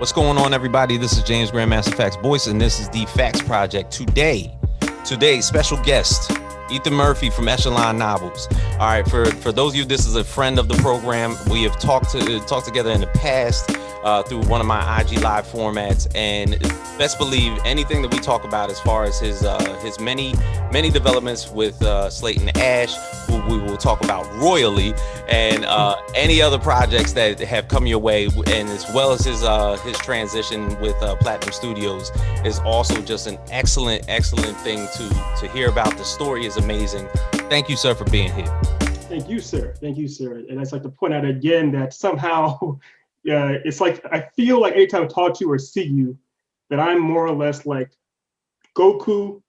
What's going on, everybody? This is James Grandmaster Faqs Boyce, and this is the Faqs Project. Today, special guest, Ethan Murphy from Echelon Novels. All right, for those of you, this is a friend of the program. We have talked together in the past through one of my IG Live formats, and best believe anything that we talk about as far as his many developments with Slate and Ash, who we will talk about royally, and any other projects that have come your way, and as well as his transition with Platinum Studios is also just an excellent thing to hear about. The story is amazing. Thank you, sir, for being here. Thank you, sir. And I'd like to point out again that somehow, it's like I feel like anytime I talk to you or see you, that I'm more or less like Goku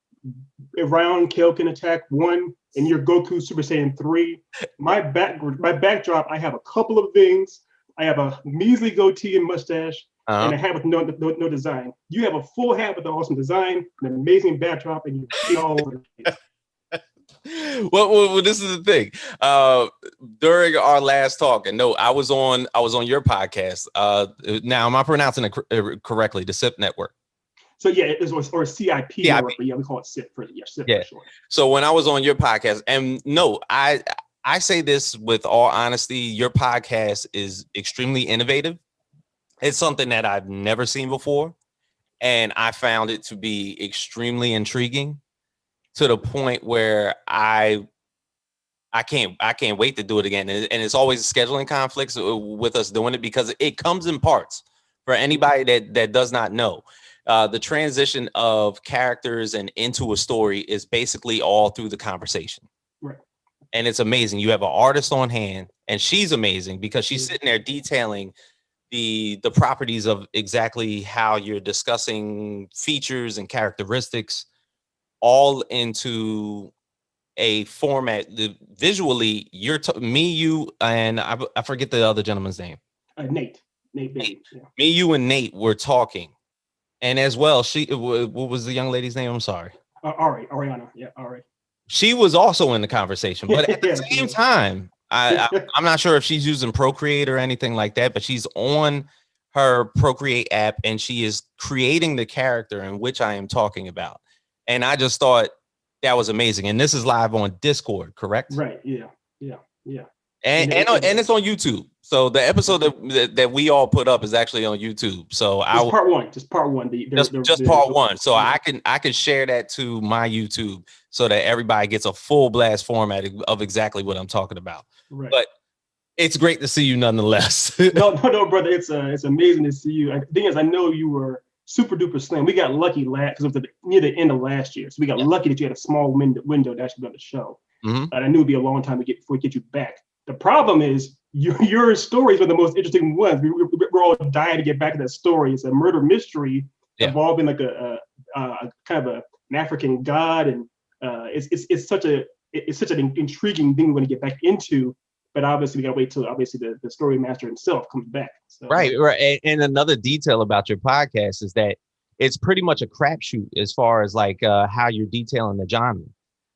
around Kaioken Attack 1 and you're Goku Super Saiyan 3. My backdrop, I have a couple of things. I have a measly goatee and mustache, and a hat with no design. You have a full hat with an awesome design, an amazing backdrop, and you all over the place. Well, this is the thing. During our last talk, and no, I was on your podcast. Now, am I pronouncing it correctly? The SIP Network. So yeah, it was or CIP. Network, but yeah, we call it SIP for SIP. Yeah. For sure. So when I was on your podcast, and no, I say this with all honesty, your podcast is extremely innovative. It's something that I've never seen before, and I found it to be extremely intriguing, to the point where I can't wait to do it again. And it's always scheduling conflicts with us doing it, because it comes in parts. For anybody that does not know, the transition of characters and into a story is basically all through the conversation. Right. And it's amazing. You have an artist on hand, and she's amazing because she's sitting there detailing the properties of exactly how you're discussing features and characteristics, all into a format. Visually, me, you, and I forget the other gentleman's name. Nate. Baby. Yeah. Me, you, and Nate were talking, and as well, what was the young lady's name? I'm sorry. Ariana. Yeah, Ari. She was also in the conversation, but at the same time, I'm not sure if she's using Procreate or anything like that, but she's on her Procreate app, and she is creating the character in which I am talking about. And I just thought that was amazing. And this is live on Discord, correct? Right. Yeah. And it's on YouTube. So the episode that we all put up is actually on YouTube. So part one. Just part one. So I can share that to my YouTube so that everybody gets a full blast format of exactly what I'm talking about. Right. But it's great to see you nonetheless. No, brother. It's amazing to see you. The thing is, I know you were super duper slim. We got lucky because it was near the end of last year. So we got lucky that you had a small window to actually be on the show. Mm-hmm. And I knew it'd be a long time before we get you back. The problem is your stories were the most interesting ones. We're all dying to get back to that story. It's a murder mystery involving like a kind of an African god, and it's such an intriguing thing we want to get back into. But obviously, we gotta wait till the story master himself comes back. So. Right. And another detail about your podcast is that it's pretty much a crapshoot as far as like how you're detailing the genre.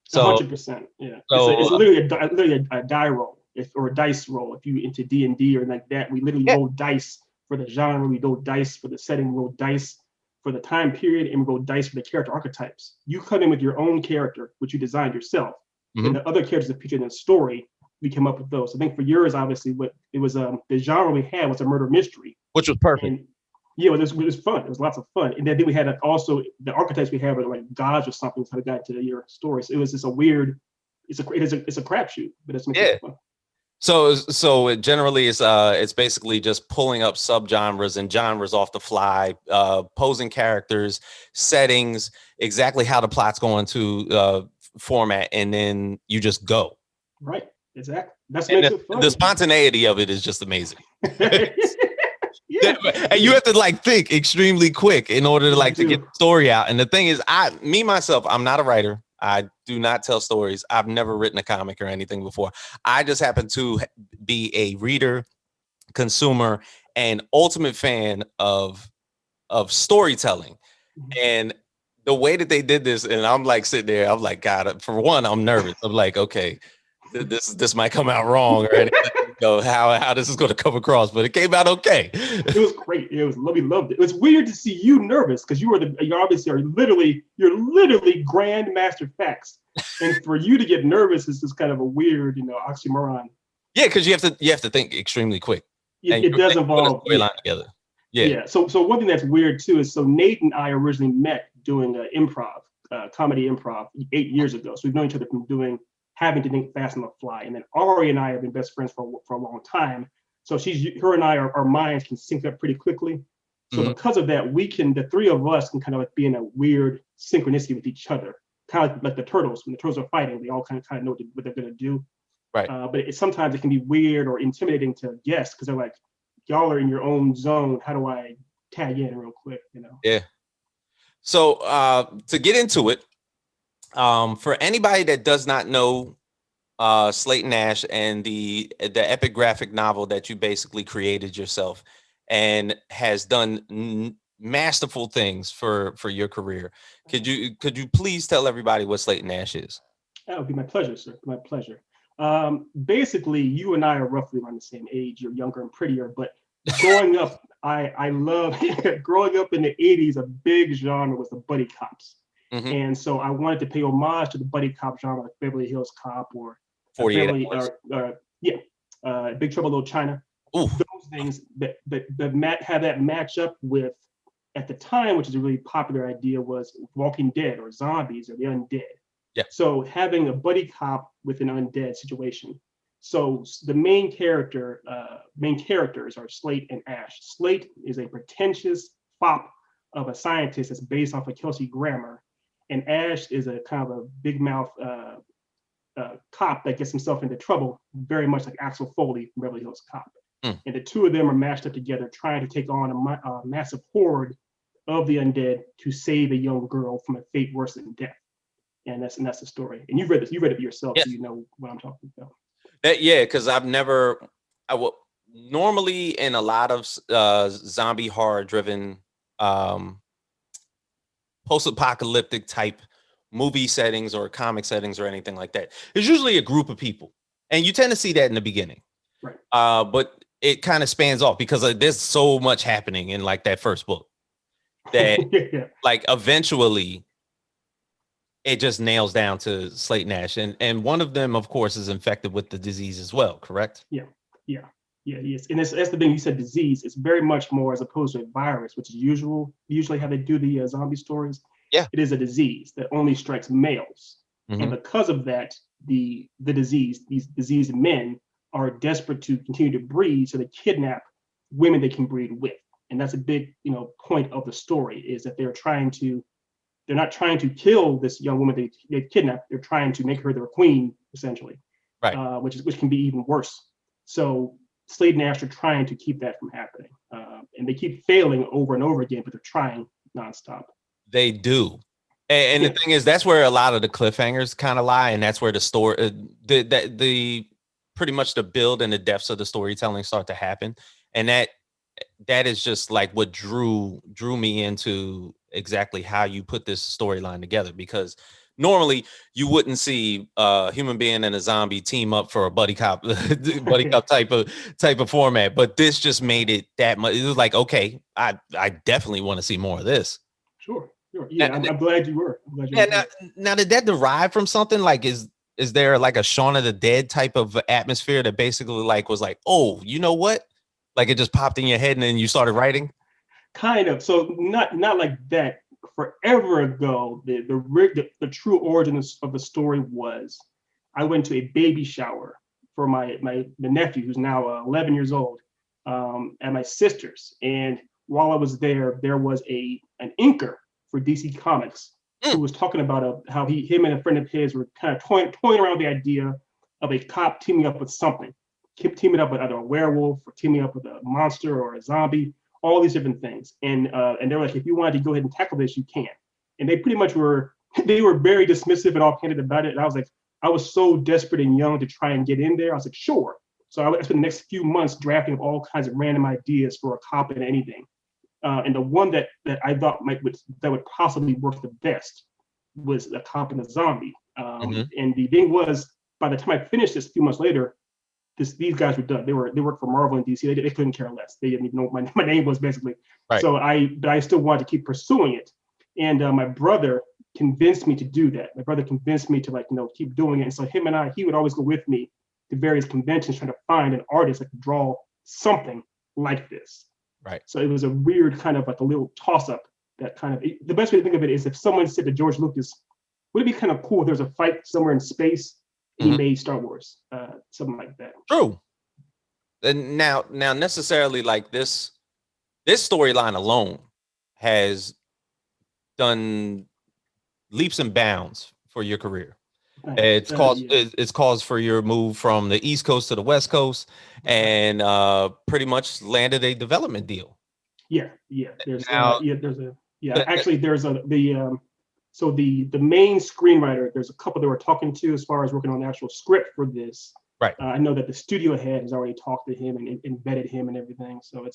So 100%. Yeah. So, it's literally a die roll. Or a dice roll. If you into D&D or like that, we literally roll dice for the genre, we roll dice for the setting, we roll dice for the time period, and we roll dice for the character archetypes. You come in with your own character, which you designed yourself, and the other characters that featured in the story, we came up with those. I think for yours, obviously, what it was, the genre we had was a murder mystery, which was perfect. And, yeah, it was fun. It was lots of fun, and then we had also the archetypes we had were like gods or something. So I got to your story. So it was just a weird. It's a crapshoot, but it's fun. So it generally is it's basically just pulling up subgenres and genres off the fly, posing characters, settings, exactly how the plot's going to format, and then you just go. Right, exactly. That's and makes it fun. The spontaneity of it is just amazing. And you have to like think extremely quick in order to to get the story out. And the thing is, myself, I'm not a writer. I do not tell stories. I've never written a comic or anything before. I just happen to be a reader, consumer, and ultimate fan of storytelling. And the way that they did this, and I'm like sitting there, I'm like, God, for one, I'm nervous. I'm like, okay, this might come out wrong or anything. So how this is going to come across, but it came out okay. It was great. We loved it. It was weird to see you nervous because you obviously are literally Grandmaster Faqs, and for you to get nervous is just kind of a weird, oxymoron. Yeah, because you have to think extremely quick. It does involve storyline together. Yeah. So one thing that's weird too is Nate and I originally met doing comedy improv 8 years ago. So we've known each other from having to think fast on the fly. And then Ari and I have been best friends for a long time. So her and I, our minds can sync up pretty quickly. So because of that, the three of us can kind of like be in a weird synchronicity with each other. Kind of like the turtles. When the turtles are fighting, they all kind of know what they're going to do. Right. But sometimes it can be weird or intimidating to guests because they're like, y'all are in your own zone. How do I tag in real quick? Yeah. So to get into it, for anybody that does not know Slate and Ash and the epic graphic novel that you basically created yourself and has done masterful things for your career, could you please tell everybody what Slate and Ash is? That would be my pleasure, sir. My pleasure. Basically, you and I are roughly around the same age. You're younger and prettier, but growing up, I love growing up in the 80s, a big genre was the buddy cops. And so I wanted to pay homage to the buddy cop genre, like Beverly Hills Cop or 48 Hours. Big Trouble in Little China. Ooh. Those things that have that match up with, at the time, which is a really popular idea, was Walking Dead or zombies or the undead. Yeah. So having a buddy cop with an undead situation. So the main characters are Slate and Ash. Slate is a pretentious fop of a scientist that's based off of Kelsey Grammer, and Ash is a kind of a big mouth cop that gets himself into trouble, very much like Axel Foley from Beverly Hills Cop. And the two of them are mashed up together, trying to take on a massive horde of the undead to save a young girl from a fate worse than death. And that's the story. And you've read it yourself, so you know what I'm talking about. Because normally in a lot of zombie horror driven post-apocalyptic type movie settings or comic settings or anything like that, there's usually a group of people, and you tend to see that in the beginning, right? But it kind of spans off because there's so much happening in like that first book that like eventually it just nails down to Slate and Ash, and one of them, of course, is infected with the disease as well, correct? Yes. And that's the thing, you said disease. It's very much more as opposed to a virus, which is usually how they do the zombie stories. Yeah, it is a disease that only strikes males, and because of that, these diseased men are desperate to continue to breed, so they kidnap women they can breed with, and that's a big point of the story, is that they're not trying to kill this young woman they kidnapped. They're trying to make her their queen, essentially, right? Which can be even worse. So Slade and Ash are trying to keep that from happening, and they keep failing over and over again, but they're trying nonstop. They do, and the thing is, that's where a lot of the cliffhangers kind of lie, and that's where the story, the pretty much the build and the depths of the storytelling start to happen, and that is just like what drew me into exactly how you put this storyline together, because normally you wouldn't see a human being and a zombie team up for a buddy cop type of format, but this just made it that much. It was like, okay, I definitely want to see more of this. Sure. Yeah, I'm glad you were. Now did that derive from something? Like, is there like a Shaun of the Dead type of atmosphere that basically like was like, oh, you know what? Like it just popped in your head and then you started writing? Kind of. So not like that. Forever ago, the true origin of the story was, I went to a baby shower for the nephew, who's now 11 years old, at my sister's. And while I was there was an inker for DC Comics who was talking about how him and a friend of his were kind of toying around the idea of a cop teaming up with something, teaming up with either a werewolf or teaming up with a monster or a zombie, all these different things. And they were like, if you wanted to go ahead and tackle this, you can. And they pretty much were very dismissive and offhanded about it. And I was like, I was so desperate and young to try and get in there. I was like, sure. So I spent the next few months drafting up all kinds of random ideas for a cop and anything. And the one that I thought would possibly work the best was a cop and a zombie. And the thing was, by the time I finished this a few months later, these guys were done. They worked for Marvel and DC. They couldn't care less. They didn't even know what my name was, basically. Right. So I still wanted to keep pursuing it. And my brother convinced me to do that. My brother convinced me to, like, keep doing it. And so he would always go with me to various conventions trying to find an artist that could draw something like this. Right. So it was a weird kind of like a little toss up. That kind of, the best way to think of it is if someone said to George Lucas, would it be kind of cool if there's a fight somewhere in space and he made Star Wars, something like that. True. And now necessarily, like, this storyline alone has done leaps and bounds for your career. It's caused for your move from the East Coast to the West Coast, and pretty much landed a development deal. There's so the main screenwriter, there's a couple that we're talking to as far as working on the actual script for this. Right. I know that the studio head has already talked to him and vetted him and everything. So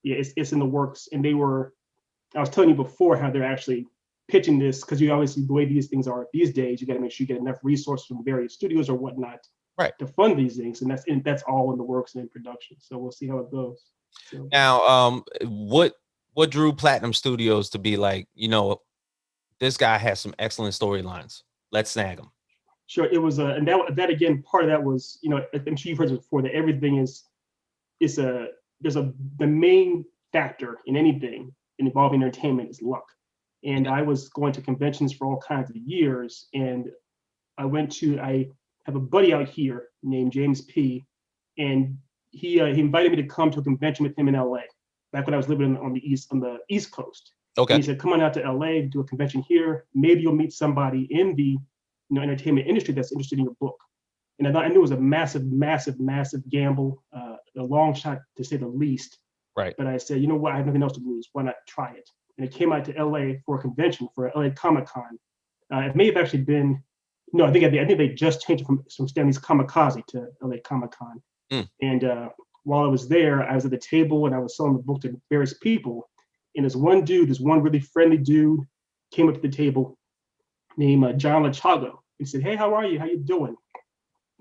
it's in the works. And I was telling you before how they're actually pitching this, because you obviously, the way these things are these days, you got to make sure you get enough resources from various studios or whatnot, right, to fund these things. And that's all in the works and in production. So we'll see how it goes. So. Now, what drew Platinum Studios to be like, this guy has some excellent storylines, let's snag him? Sure, it was and that again, part of that was, I'm sure you've heard this before, that everything the main factor in anything involving entertainment is luck. And I was going to conventions for all kinds of years, and I have a buddy out here named James P, and he invited me to come to a convention with him in LA back when I was living on the East Coast. Okay. And he said, come on out to LA, do a convention here. Maybe you'll meet somebody in the entertainment industry that's interested in your book. And I knew it was a massive, massive, massive gamble, a long shot to say the least. Right. But I said, you know what? I have nothing else to lose. Why not try it? And it came out to LA for a convention, for LA Comic-Con. It may have actually been, no, I think they just changed it from Stanley's Kamikaze to LA Comic-Con. And while I was there, I was at the table and I was selling the book to various people. And this one really friendly dude came up to the table named John Lachago. He said, hey, how are you? How you doing? And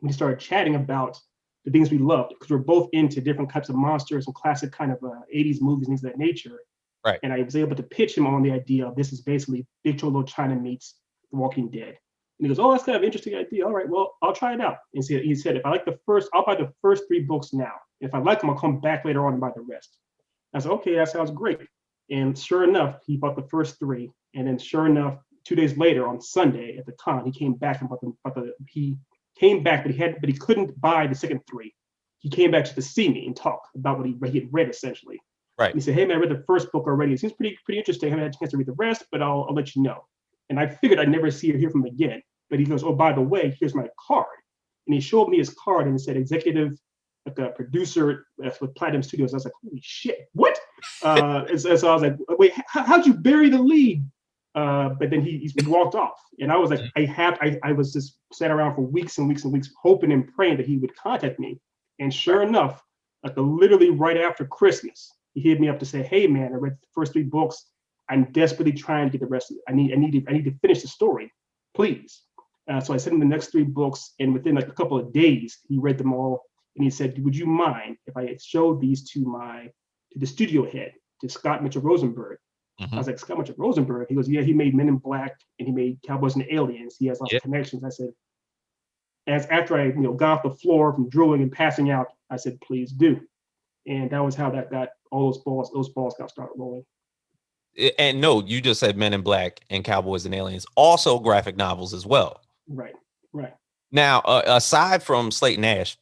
we started chatting about the things we loved, because we're both into different types of monsters and classic kind of 80s movies, things of that nature. Right. And I was able to pitch him on the idea of this is basically Big Trouble in Little China meets The Walking Dead. And he goes, oh, that's kind of an interesting idea. All right, well, I'll try it out. And he said, if I like I'll buy the first 3 books now. If I like them, I'll come back later on and buy the rest. I said, okay, that sounds great. And sure enough, he bought the first 3. And then sure enough, 2 days later on Sunday at the con, he came back and he came back, but he couldn't buy the second 3. He came back just to see me and talk about what he had read, essentially. Right. And he said, hey man, I read the first book already. It seems pretty interesting. I haven't had a chance to read the rest, but I'll let you know. And I figured I'd never see or hear from him again. But he goes, oh, by the way, here's my card. And he showed me his card and it said executive, like a producer with Platinum Studios. I was like, holy shit, what? And so I was like, wait, how'd you bury the lead? But then he walked off. And I was like, I was just sat around for weeks and weeks and weeks, hoping and praying that he would contact me. And sure enough, like literally right after Christmas, he hit me up to say, hey man, I read the first 3 books. I'm desperately trying to get the rest of it. I need to finish the story, please. So I sent him the next 3 books, and within like a couple of days, he read them all. And he said, would you mind if I showed these to the studio head, to Scott Mitchell Rosenberg? I was like, Scott Mitchell Rosenberg? He goes, yeah, he made Men in Black and he made Cowboys and Aliens. He has lots of connections. I said, after I got off the floor from drooling and passing out, I said, please do. And that was how that got all those balls got started rolling. And no, you just said Men in Black and Cowboys and Aliens, also graphic novels as well. Right. Now, aside from Slate and Ash,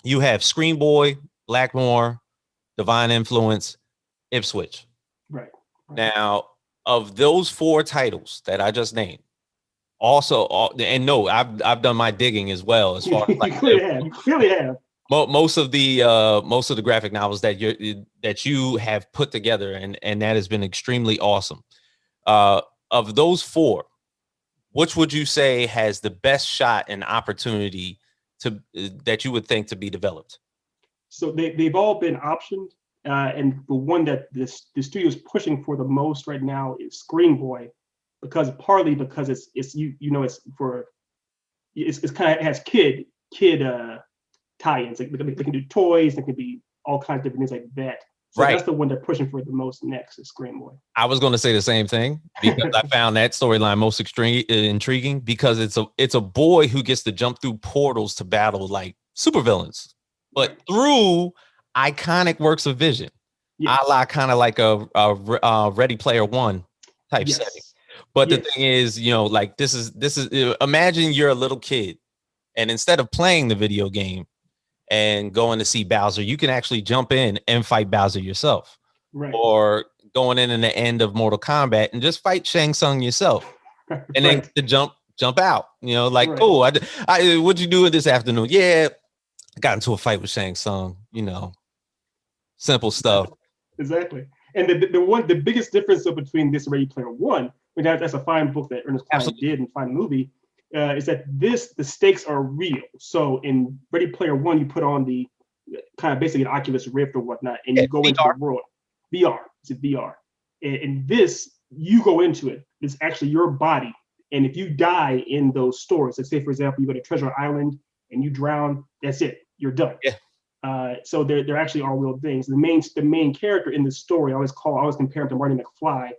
you have Screen Boy, Blackmore, Divine Influence, Ipswich. Right. Now, of those 4 titles that I just named, also, and no, I've done my digging as well as far as like, you clearly have. Most of the graphic novels that you have put together, and that has been extremely awesome. Of those 4, which would you say has the best shot and opportunity that you would think to be developed? So they've all been optioned, and the one that the studio is pushing for the most right now is Screen Boy, partly because it's for it's kind of, it has kid tie-ins. Like they can do toys, they can be all kinds of different things like that. So Right. that's the one they're pushing for the most next is Scream Boy. I was going to say the same thing because I found that storyline most intriguing because it's a boy who gets to jump through portals to battle like supervillains, but Right. through iconic works of vision, Yes. a la kind of like a Ready Player One type Yes. setting. But Yes. the thing is, you know, like this is imagine you're a little kid, and instead of playing the video game and going to see Bowser, you can actually jump in and fight Bowser yourself. Right. Or going in the end of Mortal Kombat and just fight Shang Tsung yourself, and then Right. to jump out. You know, like, Right. cool. I what'd you do this afternoon? Yeah, I got into a fight with Shang Tsung. You know, simple stuff. Exactly. And the biggest difference between this and Ready Player One, which that's a fine book that Ernest Cline Absolutely. did and fine movie, is that the stakes are real. So in Ready Player One, you put on the kind of basically an Oculus Rift or whatnot, and you go into the world. VR. It's a VR. And this, you go into it. It's actually your body. And if you die in those stories, let's say, for example, you go to Treasure Island and you drown, that's it. You're done. Yeah. So there actually are real things. The main character in this story, I always compare him to Marty McFly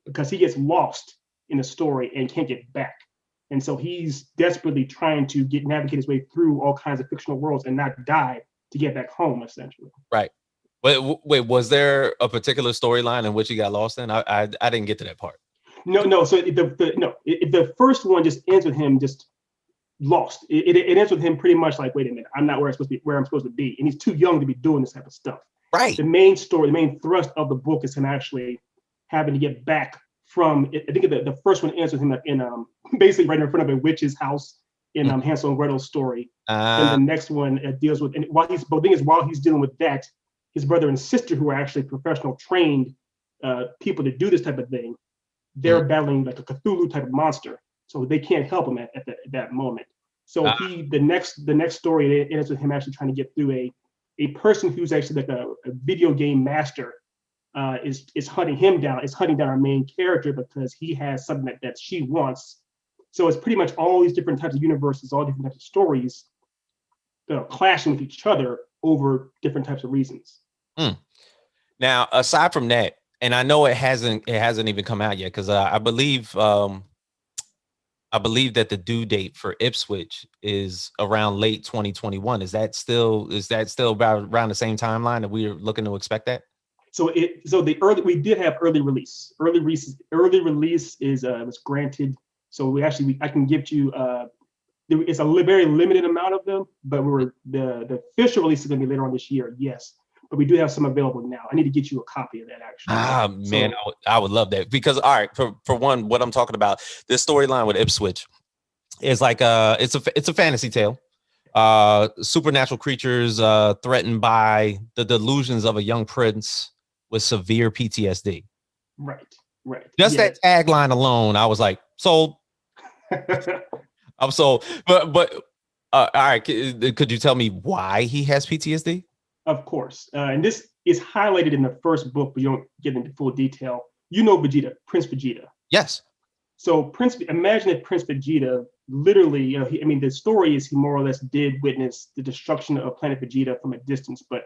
because he gets lost in the story and can't get back. And so he's desperately trying to navigate his way through all kinds of fictional worlds and not die to get back home, essentially. Right. Wait, was there a particular storyline in which he got lost in? I didn't get to that part. No. So the first one just ends with him just lost. It ends with him pretty much like, wait a minute, I'm not where I'm supposed to be, and he's too young to be doing this type of stuff. Right. The main story, the main thrust of the book is him actually having to get back from. I think the first one ends with him in basically right in front of a witch's house in Hansel and Gretel's story. And the next one deals with, and while he's dealing with that, his brother and sister, who are actually professional trained people to do this type of thing, they're battling like a Cthulhu type of monster, so they can't help him at that moment. So the next story it ends with him actually trying to get through a person who's actually like a video game master is hunting him down. Is hunting down our main character because he has something that she wants. So it's pretty much all these different types of universes, all different types of stories that are clashing with each other over different types of reasons. Now, aside from that, and I know it hasn't even come out yet because I believe that the due date for Ipswich is around late 2021. Is that still about around the same timeline that we're looking to expect that? So we did have early release. Early release is was granted. So I can give you it's a very limited amount of them, but the official release is going to be later on this year. Yes. But we do have some available now. I need to get you a copy of that, actually. Man, I would love that because, all right, for one, what I'm talking about, this storyline with Ipswich is like it's a fantasy tale. Supernatural creatures threatened by the delusions of a young prince with severe PTSD. Right. Just that tagline alone, I was like, sold. I'm sold. But all right, could you tell me why he has PTSD? Of course. And this is highlighted in the first book, but you don't get into full detail. You know Vegeta, Prince Vegeta. Yes. So imagine if Prince Vegeta literally, the story is he more or less did witness the destruction of planet Vegeta from a distance, but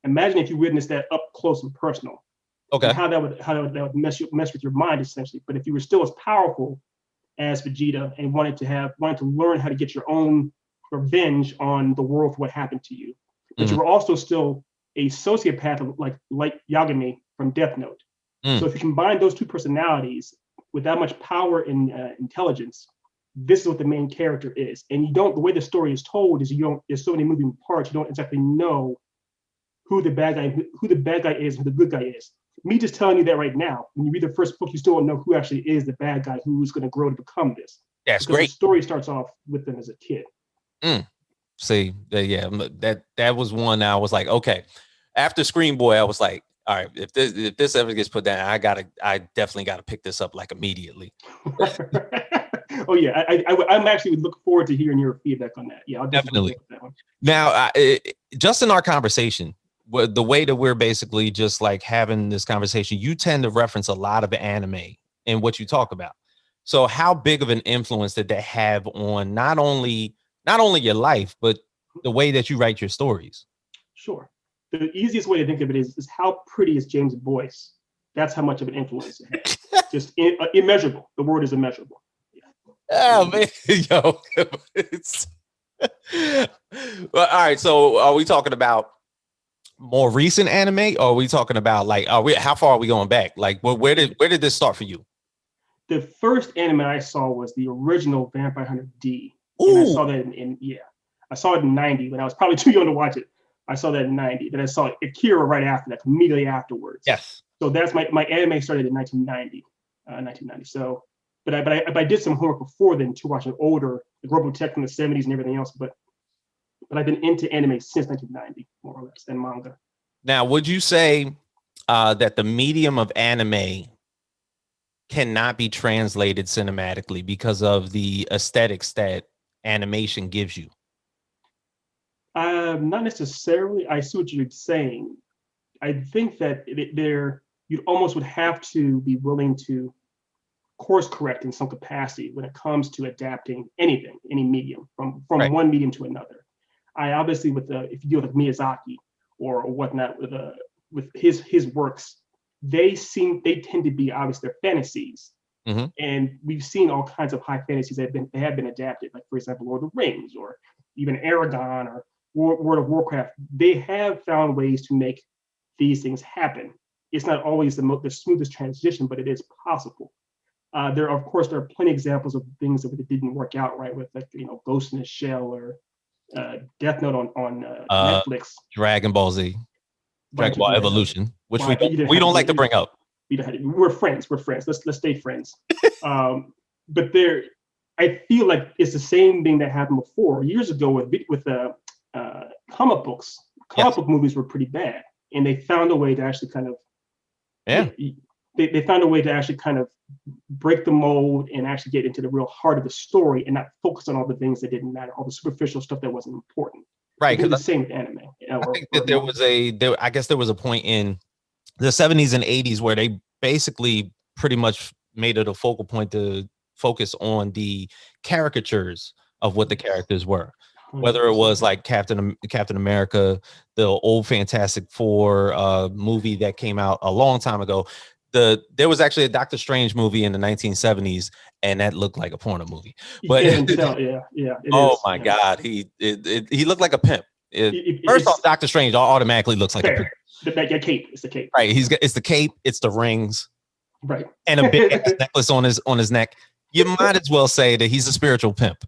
imagine if you witnessed that up close and personal. Okay. And how that would mess with your mind, essentially. But if you were still as powerful as Vegeta and wanted to learn how to get your own revenge on the world for what happened to you, but you were also still a sociopath like Yagami from Death Note. So if you combine those two personalities with that much power and intelligence, this is what the main character is. And the way the story is told is there's so many moving parts, you don't exactly know who the bad guy is, who the good guy is. Me just telling you that right now, when you read the first book, you still don't know who actually is the bad guy who's going to grow to become this. That's because great. The story starts off with them as a kid. See, yeah, that was one I was like, okay. After Scream Boy, I was like, all right, if this ever gets put down, I definitely gotta pick this up like immediately. Oh yeah, I'm actually looking forward to hearing your feedback on that. Yeah, I'll definitely. That one. Now, just in our conversation, the way that we're basically just like having this conversation, you tend to reference a lot of anime in what you talk about. So how big of an influence did that have on not only not only your life, but the way that you write your stories. Sure. The easiest way to think of it is how pretty is James' voice? That's how much of an influence it has. Just immeasurable. The word is immeasurable. Oh man, yo, it's well, all right. So, are we talking about more recent anime, or are we talking about like, how far are we going back? Like, where did this start for you? The first anime I saw was the original Vampire Hunter D, Ooh. and I saw that I saw it in '90 when I was probably too young to watch it. I saw that in '90. Then I saw Akira right after that, immediately afterwards. Yes. So that's my anime started in 1990. So, but I did some homework before then to watch an older Robotech from the '70s and everything else. But I've been into anime since 1990, more or less, and manga. Now, would you say that the medium of anime cannot be translated cinematically because of the aesthetics that animation gives you? Not necessarily. I see what you're saying. I think that you almost would have to be willing to course correct in some capacity when it comes to adapting anything, any medium from Right. one medium to another. I obviously if you deal with Miyazaki or whatnot with his works, they tend to be obviously they're fantasies. Mm-hmm. And we've seen all kinds of high fantasies that have been adapted, like for example, Lord of the Rings or even Aragon or World of Warcraft. They have found ways to make these things happen. It's not always the smoothest transition, but it is possible. There are plenty of examples of things that didn't work out right with, like, Ghost in the Shell or Death Note on Netflix. Dragon Ball Z, Dragon Ball Evolution, which we don't like to bring up. We're friends. Let's stay friends. But I feel like it's the same thing that happened before years ago with comic books. Comic book movies were pretty bad, and they found a way to actually kind of they found a way to actually kind of break the mold and actually get into the real heart of the story and not focus on all the things that didn't matter, all the superficial stuff that wasn't important. Right. Because the same with anime. I think that there was a point in the 70s and 80s where they basically pretty much made it a focal point to focus on the caricatures of what the characters were. Whether it was like Captain America, the old Fantastic Four movie that came out a long time ago. There was actually a Doctor Strange movie in the 1970s, and that looked like a porno movie. But my God, he looked like a pimp. First off, Doctor Strange automatically looks like a pimp. The cape. It's the cape. Right. It's the cape. It's the rings. Right. And a big necklace on his neck. You might as well say that he's a spiritual pimp.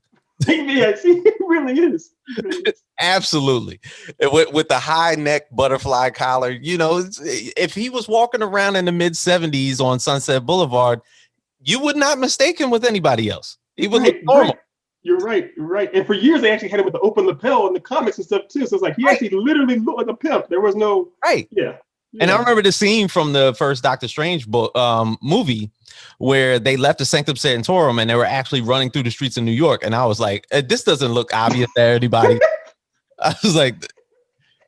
Yes, he really is. Absolutely. With the high neck butterfly collar, if he was walking around in the mid 70s on Sunset Boulevard, you would not mistake him with anybody else. He would look normal. Right. You're right. And for years, they actually had him with the open lapel in the comics and stuff too. So it's like he actually literally looked like a pimp. There was no Yeah. And I remember the scene from the first Doctor Strange book movie where they left the Sanctum Syndrome and they were actually running through the streets of New York. And I was like, this doesn't look obvious to anybody. I was like,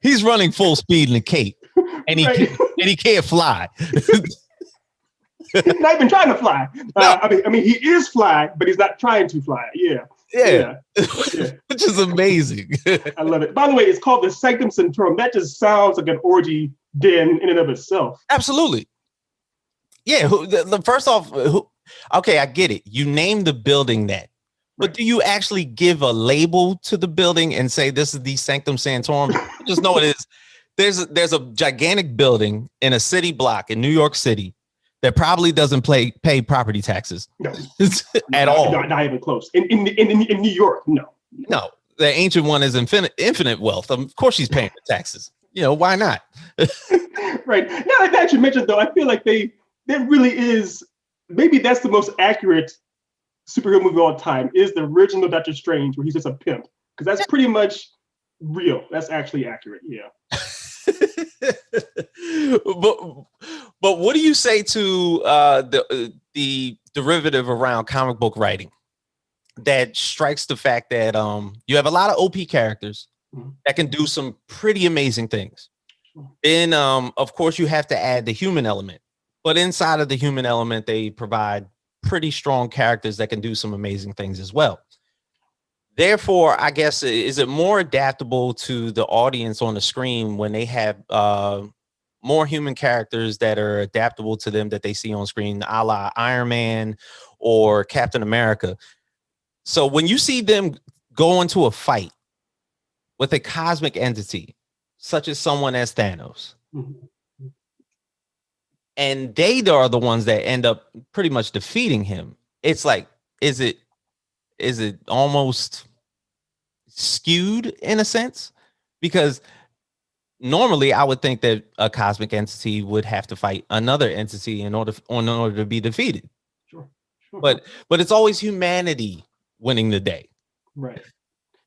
he's running full speed in a cape and he can't fly. He's not even trying to fly. No. I mean, he is fly, but he's not trying to fly. Yeah. Which is amazing. I love it. By the way, it's called the Sanctum Syndrome. That just sounds like an orgy den in and of itself. Absolutely. Yeah. First off, okay, I get it. You name the building that, but do you actually give a label to the building and say this is the Sanctum Syndrome? Just know it is. There's a gigantic building in a city block in New York City that probably doesn't pay property taxes at all. Not even close. In New York, no. No, the ancient one is infinite wealth. Of course, she's paying the taxes. Why not? Right. Now that you mentioned, though, I feel like that really is, maybe that's the most accurate superhero movie of all time, is the original Doctor Strange, where he's just a pimp. Because that's pretty much real. That's actually accurate. Yeah. But what do you say to the derivative around comic book writing that strikes the fact that you have a lot of OP characters that can do some pretty amazing things? Then, of course, you have to add the human element. But inside of the human element, they provide pretty strong characters that can do some amazing things as well. Therefore, I guess, is it more adaptable to the audience on the screen when they have more human characters that are adaptable to them that they see on screen, a la Iron Man or Captain America? So when you see them go into a fight with a cosmic entity, such as someone as Thanos, Mhm. and they are the ones that end up pretty much defeating him, it's like, is it almost skewed in a sense? Because normally I would think that a cosmic entity would have to fight another entity in order to be defeated. Sure, sure, But it's always humanity winning the day. right.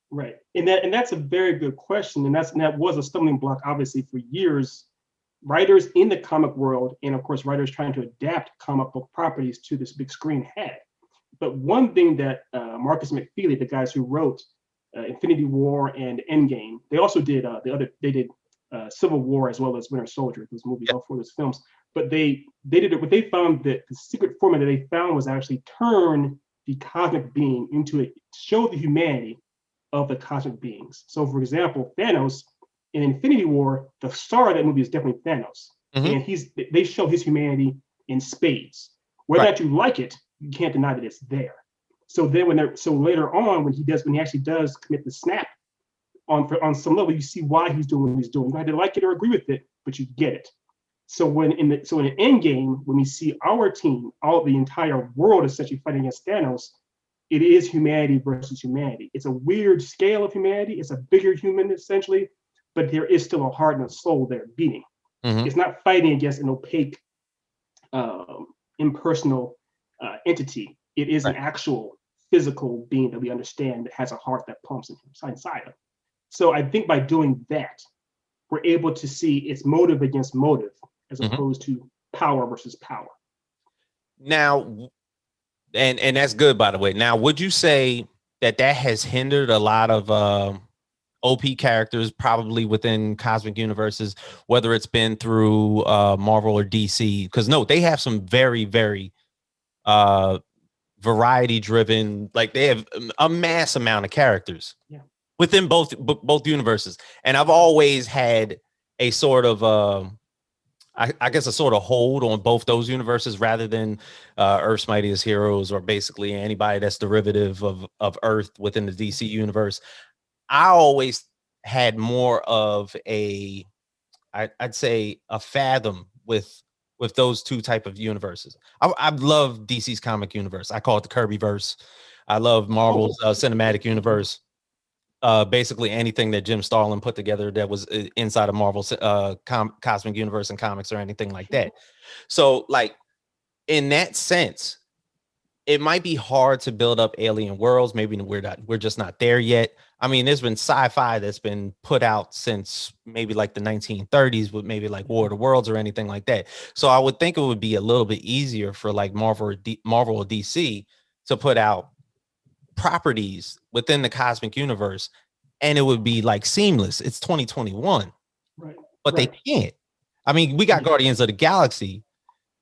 Right, and that's a very good question, and that was a stumbling block, obviously, for years. Writers in the comic world, and of course, writers trying to adapt comic book properties to this big screen had. But one thing that Marcus McFeely, the guys who wrote Infinity War and Endgame, they also did they did Civil War as well as Winter Soldier, those movies, Yeah. all four of those films. But they did it. What they found that the secret formula they found was actually turn the cosmic being into a show the humanity of the cosmic beings. So, for example, Thanos in Infinity War, the star of that movie is definitely Thanos, Mhm. and they show his humanity in spades. Whether Right. or not you like it, you can't deny that it's there. So then, so later on, when he actually does commit the snap on some level, you see why he's doing what he's doing. You don't have to like it or agree with it, but you get it. So in the end game, when we see our team, all the entire world essentially fighting against Thanos, it is humanity versus humanity. It's a weird scale of humanity. It's a bigger human essentially, but there is still a heart and a soul there beating. Mhm. It's not fighting against an opaque, impersonal entity. It is an Right. actual physical being that we understand that has a heart that pumps inside of. So I think by doing that, we're able to see its motive against motive as Mhm. opposed to power versus power. Now, and that's good, by the way. Now, would you say that has hindered a lot of OP characters, probably within cosmic universes, whether it's been through Marvel or DC? Because no, they have some very, very uh, variety driven. Like they have a mass amount of characters Yeah. within both universes, and I've always had a sort of I guess a sort of hold on both those universes rather than Earth's Mightiest Heroes or basically anybody that's derivative of Earth within the DC universe. I always had more of I'd say a fathom with those two type of universes. I love DC's comic universe. I call it the Kirby verse. I love Marvel's cinematic universe. Basically anything that Jim Starlin put together that was inside of Marvel's cosmic universe and comics or anything like that. So, like in that sense, it might be hard to build up alien worlds. Maybe we're just not there yet. I mean, there's been sci-fi that's been put out since maybe like the 1930s with maybe like War of the Worlds or anything like that. So I would think it would be a little bit easier for like Marvel or DC to put out properties within the cosmic universe, and it would be like seamless. It's 2021, Right. but they Right. can't. I mean, we got Yeah. Guardians of the Galaxy.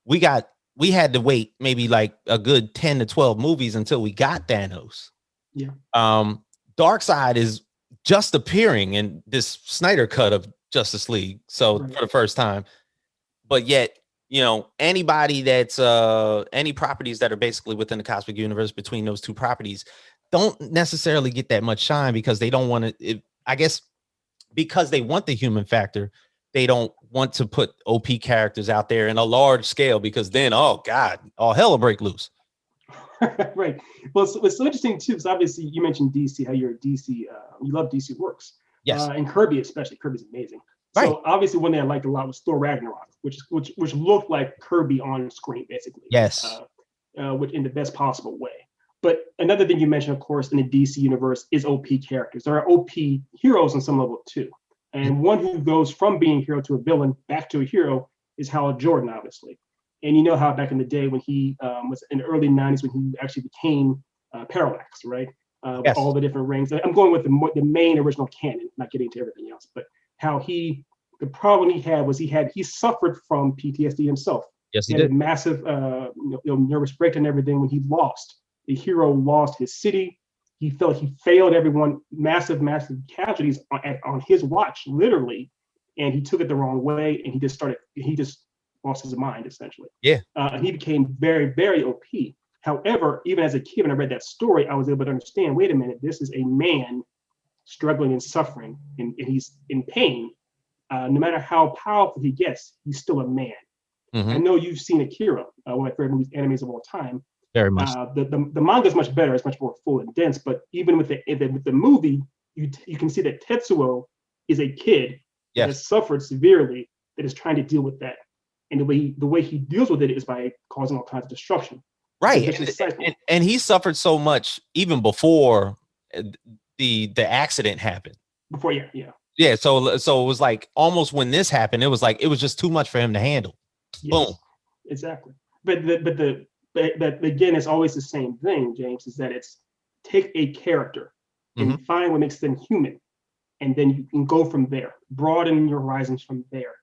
We had to wait maybe like a good 10 to 12 movies until we got Thanos. Yeah. Um, Darkseid is just appearing in this Snyder cut of Justice League, so Right. for the first time. But yet, anybody that's any properties that are basically within the cosmic universe between those two properties don't necessarily get that much shine because they don't want to. I guess because they want the human factor, they don't want to put OP characters out there in a large scale because then, oh God, all hell will break loose. Right. Well, it's so interesting too, because obviously you mentioned DC, how you're a DC, you love DC works, Yes. and Kirby especially. Kirby's amazing. Right. So obviously one thing I liked a lot was Thor Ragnarok, which looked like Kirby on screen basically. Yes. Which in the best possible way. But another thing you mentioned, of course, in the DC universe is OP characters. There are OP heroes on some level too. And one who goes from being a hero to a villain back to a hero is Hal Jordan, obviously. And you know how back in the day when he was in the early 90s when he actually became Parallax, right? With Yes. all the different rings. I'm going with the main original canon, not getting into everything else, but how the problem he had was he suffered from PTSD himself. Yes, he He had did. a massive nervous breakdown and everything when the hero lost his city, he felt he failed everyone, massive casualties on his watch, literally, and he took it the wrong way, and he just lost his mind essentially. Yeah. And he became very, very OP. However, even as a kid, when I read that story, I was able to understand, wait a minute, this is a man struggling and suffering, and he's in pain. No matter how powerful he gets, he's still a man. I know you've seen Akira, one of my favorite movies, animes of all time. Very much. The manga is much better. It's much more full and dense. But even with the movie, you can see that Tetsuo is a kid that has suffered severely, that is trying to deal with that. And the way he deals with it is by causing all kinds of destruction. Right. And he suffered so much even before the accident happened. Before, yeah. Yeah. So it was like almost when this happened, it was like it was just too much for him to handle. Yes, boom. Exactly. But again, it's always the same thing, James, is that it's take a character and find what makes them human, and then you can go from there, broaden your horizons from there.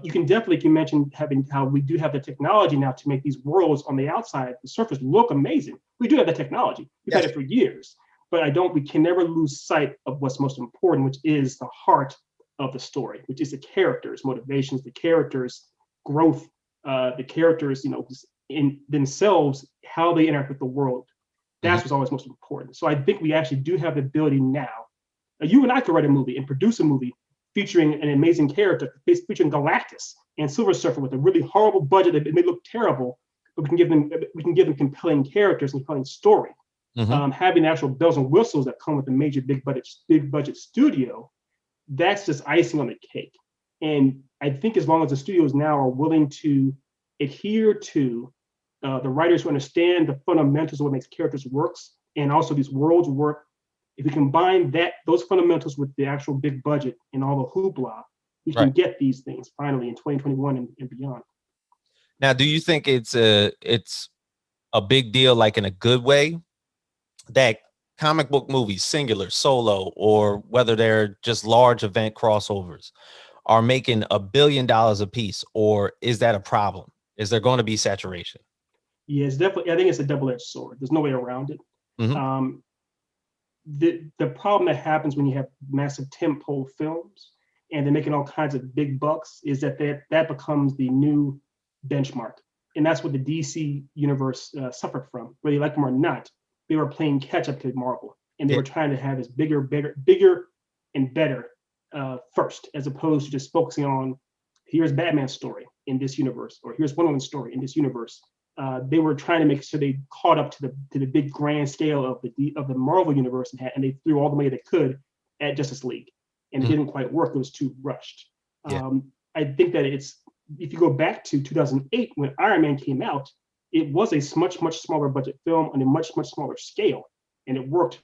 You can definitely, you mentioned having how we do have the technology now to make these worlds on the outside, the surface, look amazing. We do have the technology. We've had it for years, but we can never lose sight of what's most important, which is the heart of the story, which is the characters' motivations, the characters' growth, the characters, in themselves, how they interact with the world. That's what's always most important. So I think we actually do have the ability now. You and I could write a movie and produce a movie featuring an amazing character, featuring Galactus and Silver Surfer with a really horrible budget that may look terrible, but we can give them compelling characters and compelling story. Having actual bells and whistles that come with a major big budget studio, that's just icing on the cake. And I think as long as the studios now are willing to adhere to the writers who understand the fundamentals of what makes characters works and also these worlds work, if we combine those fundamentals with the actual big budget and all the hoopla, we can get these things finally in 2021 and beyond. Now, do you think it's a big deal, like in a good way, that comic book movies, singular, solo, or whether they're just large event crossovers, are making $1 billion a piece, or is that a problem? Is there going to be saturation? Yeah, it's definitely. I think it's a double-edged sword. There's no way around it. The problem that happens when you have massive tentpole films and they're making all kinds of big bucks is that becomes the new benchmark, and that's what the DC universe suffered from. Whether you like them or not, they were playing catch up to Marvel, and they were trying to have this bigger and better first, as opposed to just focusing on here's Batman's story in this universe, or here's Wonder Woman's story in this universe. They were trying to make sure they caught up to the big grand scale of the Marvel universe, and they threw all the money they could at Justice League, and it didn't quite work. It was too rushed. I think that if you go back to 2008 when Iron Man came out, it was a much smaller budget film on a much smaller scale, and it worked.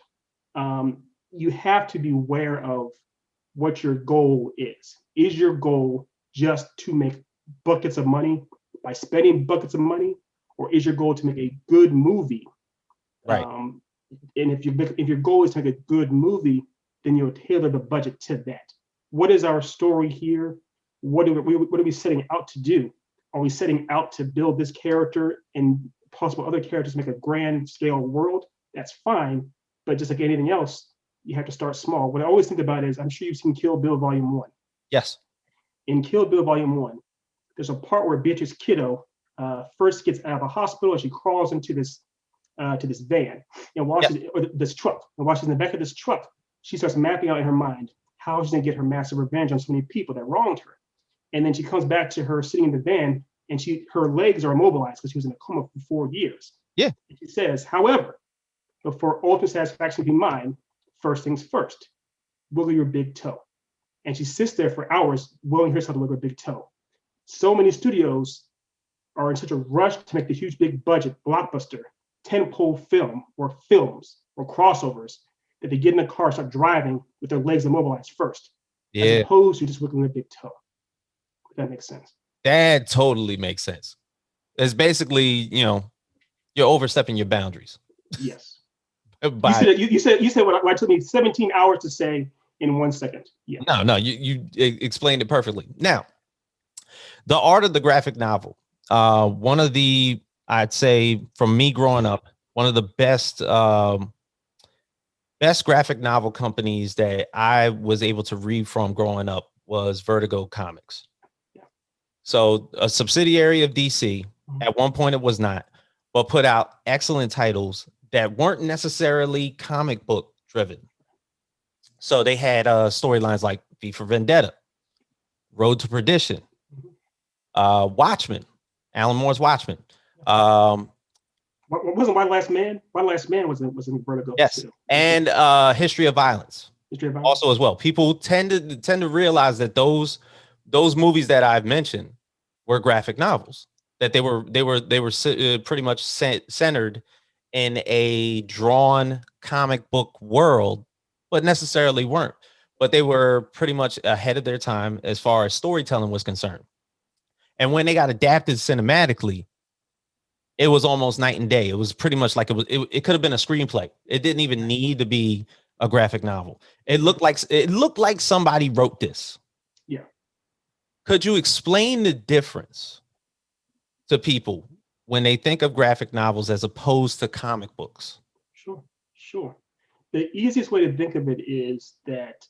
You have to be aware of what your goal is. Is your goal just to make buckets of money by spending buckets of money, or is your goal to make a good movie? Right. And if your goal is to make a good movie, then you'll tailor the budget to that. What is our story here? What are we setting out to do? Are we setting out to build this character and possible other characters, make a grand scale world? That's fine, but just like anything else, you have to start small. What I always think about is, I'm sure you've seen Kill Bill Volume 1. Yes. In Kill Bill Volume 1, there's a part where Beatrice Kiddo first gets out of a hospital, and she crawls into this van and watches this truck. And while she's in the back of this truck, she starts mapping out in her mind how she's gonna get her massive revenge on so many people that wronged her. And then she comes back to her sitting in the van, and her legs are immobilized because she was in a coma for 4 years. Yeah. And she says, however, but for ultimate satisfaction to be mine, first things first, wiggle your big toe. And she sits there for hours, willing herself to wiggle her big toe. So many studios are in such a rush to make the huge, big budget blockbuster tentpole film or films or crossovers that they get in the car, start driving with their legs immobilized first, as opposed to just wiggling a big toe. If that makes sense. That totally makes sense. It's basically, you're overstepping your boundaries. Yes. You said what it took me 17 hours to say in 1 second. Yeah. No, you explained it perfectly. Now, the art of the graphic novel, one of the, I'd say from me growing up, one of the best best graphic novel companies that I was able to read from growing up was Vertigo Comics. Yeah. So a subsidiary of DC. At one point it was not, but put out excellent titles that weren't necessarily comic book driven. So they had storylines like V for Vendetta, Road to Perdition, Watchmen, Alan Moore's Watchmen. What wasn't My Last Man? My Last Man was in Vertigo. Yes, too. and History of Violence. History of Violence. Also as well. People tend to realize that those movies that I've mentioned were graphic novels. That they were pretty much centered in a drawn comic book world, but necessarily weren't. But they were pretty much ahead of their time as far as storytelling was concerned. And when they got adapted cinematically, it was almost night and day. It was pretty much like it could have been a screenplay. It didn't even need to be a graphic novel. It looked like somebody wrote this. Yeah. Could you explain the difference to people when they think of graphic novels as opposed to comic books? Sure. The easiest way to think of it is that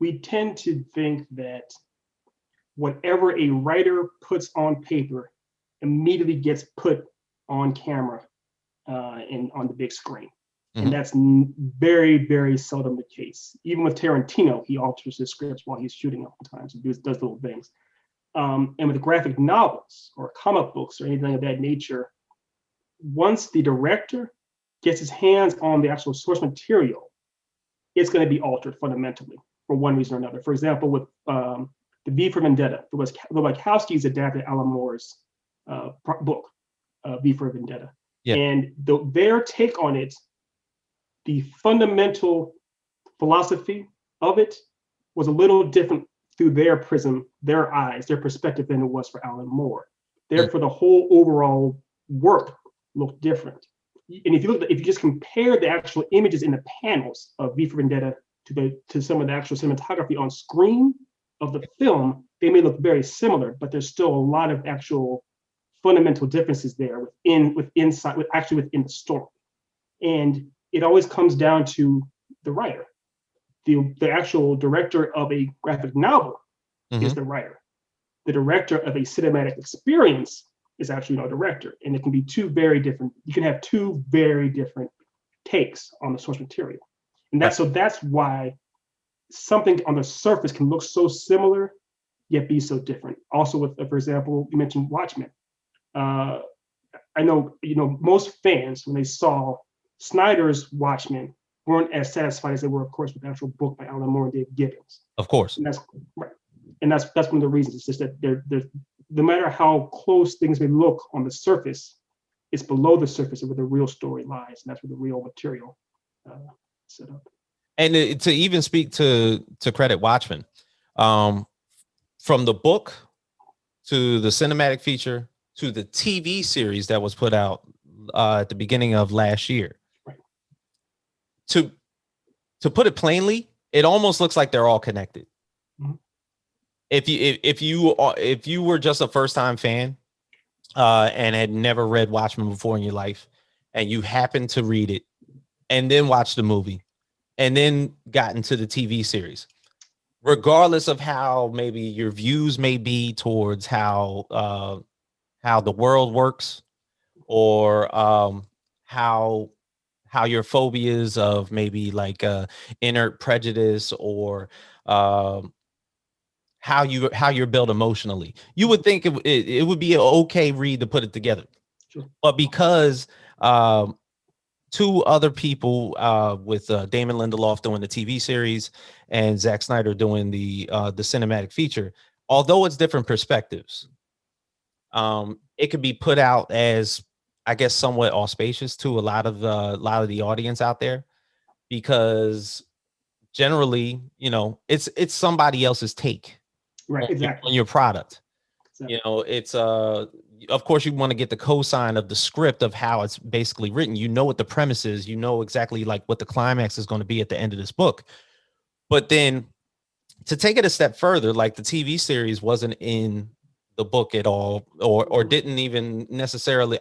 we tend to think that whatever a writer puts on paper immediately gets put on camera and on the big screen. And that's very, very seldom the case. Even with Tarantino, he alters his scripts while he's shooting oftentimes. He does little things. And with graphic novels or comic books or anything of that nature, once the director gets his hands on the actual source material, it's going to be altered fundamentally for one reason or another. For example, with the V for Vendetta, the Wachowskis adapted Alan Moore's book, V for Vendetta. Yeah. And their take on it, the fundamental philosophy of it was a little different through their prism, their eyes, their perspective than it was for Alan Moore. Therefore, the whole overall work looked different. And if you just compare the actual images in the panels of V for Vendetta to some of the actual cinematography on screen of the film, they may look very similar, but there's still a lot of actual fundamental differences there within the story. And it always comes down to the writer. The actual director of a graphic novel is the writer. The director of a cinematic experience is actually no director. And it can be you can have two very different takes on the source material. And that's why something on the surface can look so similar, yet be so different. Also with, for example, you mentioned Watchmen. I know, most fans, when they saw Snyder's Watchmen, weren't as satisfied as they were, of course, with the actual book by Alan Moore and Dave Gibbons. Of course. And that's right. And that's one of the reasons. It's just that there's no matter how close things may look on the surface, it's below the surface of where the real story lies, and that's where the real material set up. And to even speak to credit Watchmen, from the book to the cinematic feature to the TV series that was put out at the beginning of last year. Right. To put it plainly, it almost looks like they're all connected. Mm-hmm. If you were just a first time fan and had never read Watchmen before in your life, and you happened to read it and then watch the movie and then got into the TV series, regardless of how maybe your views may be towards how the world works, or how your phobias of maybe like inert prejudice, or how you're built emotionally, you would think it would be an okay read to put it together. Sure. But because two other people with Damon Lindelof doing the TV series and Zack Snyder doing the cinematic feature, although it's different perspectives, it could be put out as, I guess, somewhat auspicious to a lot of the audience out there, because generally, it's somebody else's take, right? Exactly. On your product. Exactly. It's of course you want to get the cosign of the script of how it's basically written. What the premise is, exactly like what the climax is going to be at the end of this book. But then to take it a step further, like the TV series wasn't in the book at all, or didn't even necessarily,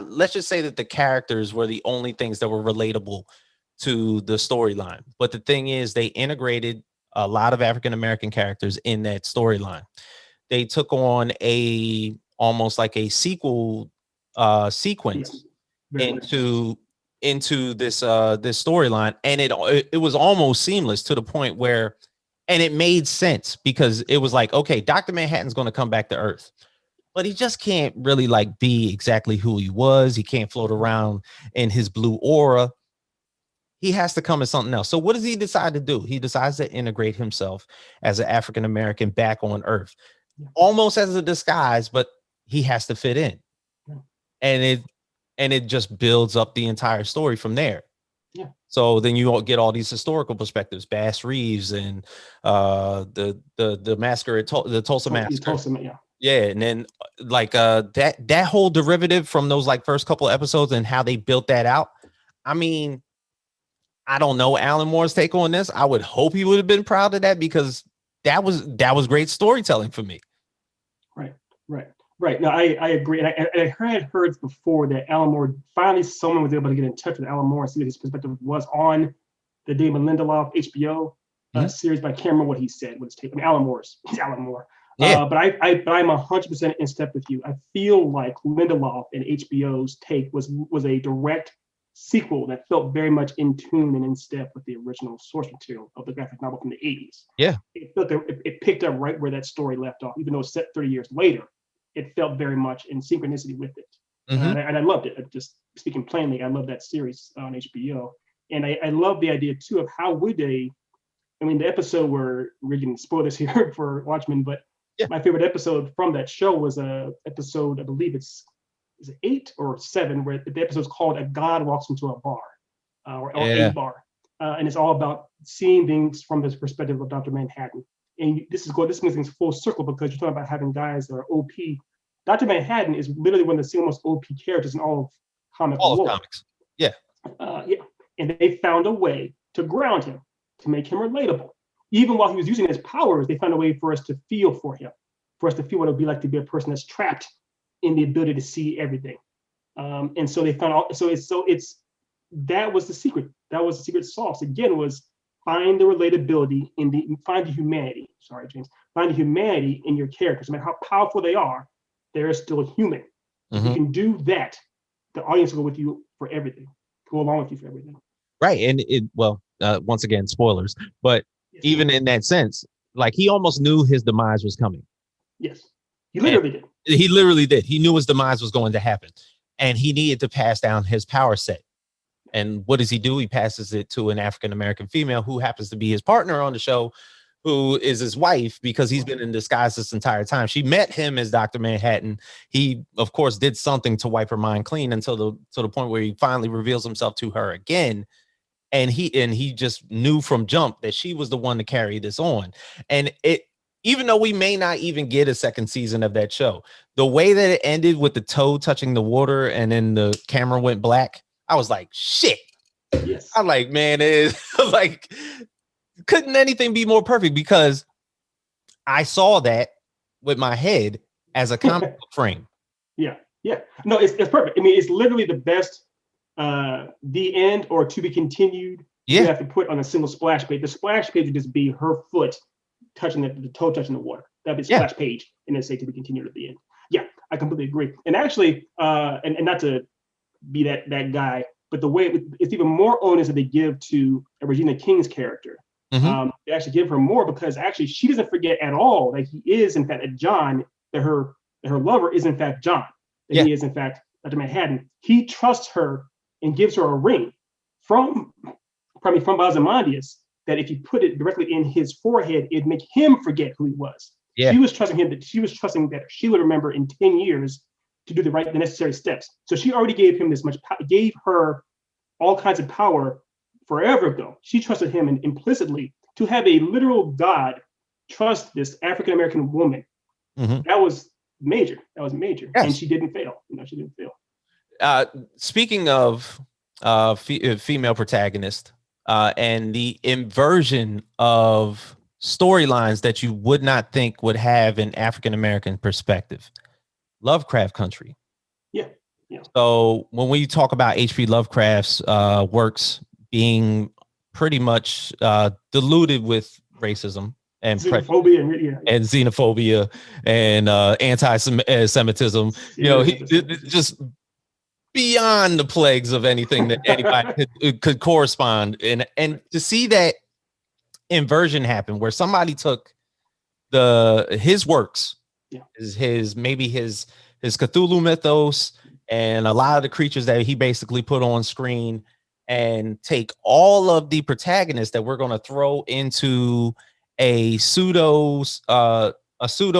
let's just say that the characters were the only things that were relatable to the storyline. But the thing is, they integrated a lot of African American characters in that storyline. They took on almost like a sequel sequence into this storyline, and it was almost seamless to the point where, and it made sense because it was like, okay, Dr. Manhattan's going to come back to Earth, but he just can't really like be exactly who he was. He can't float around in his blue aura. He has to come as something else. So what does he decide to do? He decides to integrate himself as an African American back on Earth, almost as a disguise, but he has to fit in. And it just builds up the entire story from there. Yeah. So then you all get all these historical perspectives, Bass Reeves and the massacre at the Tulsa massacre. Yeah, and then like that whole derivative from those like first couple of episodes and how they built that out. I mean, I don't know Alan Moore's take on this. I would hope he would have been proud of that because that was great storytelling for me. Right. No, I agree. And I had heard before that Alan Moore, finally someone was able to get in touch with Alan Moore and see what his perspective was on the Damon Lindelof HBO series, but I can't remember what he said, what his take. I mean, Alan Moore's. He's Alan Moore. Yeah. But I'm 100% in step with you. I feel like Lindelof and HBO's take was a direct sequel that felt very much in tune and in step with the original source material of the graphic novel from the 80s. Yeah. It picked up right where that story left off, even though it's set 30 years later. It felt very much in synchronicity with it. And I loved it. Just speaking plainly, I love that series on HBO. And I love the idea too of how would they, I mean, the episode where we're getting spoilers here for Watchmen, but my favorite episode from that show was a episode, I believe is it 8 or 7, where the episode's called A God Walks Into a Bar, or a bar. And it's all about seeing things from the perspective of Dr. Manhattan. And this makes things full circle because you're talking about having guys that are OP. Dr. Manhattan is literally one of the single most OP characters in all of comics. Yeah. And they found a way to ground him, to make him relatable. Even while he was using his powers, they found a way for us to feel for him, for us to feel what it would be like to be a person that's trapped in the ability to see everything. And so they found that was the secret. That was the secret sauce. Again, was find the relatability find the humanity. Sorry, James. Find the humanity in your characters. No matter how powerful they are, they're still human. If you can do that, the audience will go with you for everything. Go along with you for everything. Right. And once again, spoilers, but even in that sense, like he almost knew his demise was coming. Yes. He literally did. He literally did. He knew his demise was going to happen. And he needed to pass down his power set. And what does he do? He passes it to an African-American female who happens to be his partner on the show, who is his wife, because he's been in disguise this entire time. She met him as Dr. Manhattan. He, of course, did something to wipe her mind clean until the point where he finally reveals himself to her again. And he just knew from jump that she was the one to carry this on. And even though we may not even get a second season of that show, the way that it ended with the toe touching the water and then the camera went black, I was like, shit. Yes. I'm like, man, like, couldn't anything be more perfect? Because I saw that with my head as a comic book frame. Yeah. No, it's perfect. I mean, it's literally the best the end or to be continued. You have to put on a single splash page. The splash page would just be her foot touching the toe touching the water. That'd be a splash page, and then say to be continued at the end. Yeah, I completely agree. And actually, and not to be that guy, but the way it's even more onus that they give to Regina King's character. They actually give her more because actually she doesn't forget at all that he is in fact John, that her lover is in fact John, that he is in fact Dr. Manhattan. He trusts her and gives her a ring from Ozymandias that if you put it directly in his forehead, it'd make him forget who he was. She was trusting him, that she was trusting that she would remember in 10 years to do the necessary steps. So she already gave him this much, gave her all kinds of power forever ago. She trusted him implicitly. To have a literal God trust this African-American woman, that was major. Yes. And she didn't fail. She didn't fail. Speaking of female protagonist and the inversion of storylines that you would not think would have an African-American perspective, Lovecraft Country. Yeah. So when we talk about H.P. Lovecraft's works being pretty much diluted with racism and xenophobia and xenophobia and anti-Semitism. You know, he just beyond the plagues of anything that anybody could correspond. And to see that inversion happen, where somebody took his works, his Cthulhu mythos, and a lot of the creatures that he basically put on screen, and take all of the protagonists that we're going to throw into a pseudo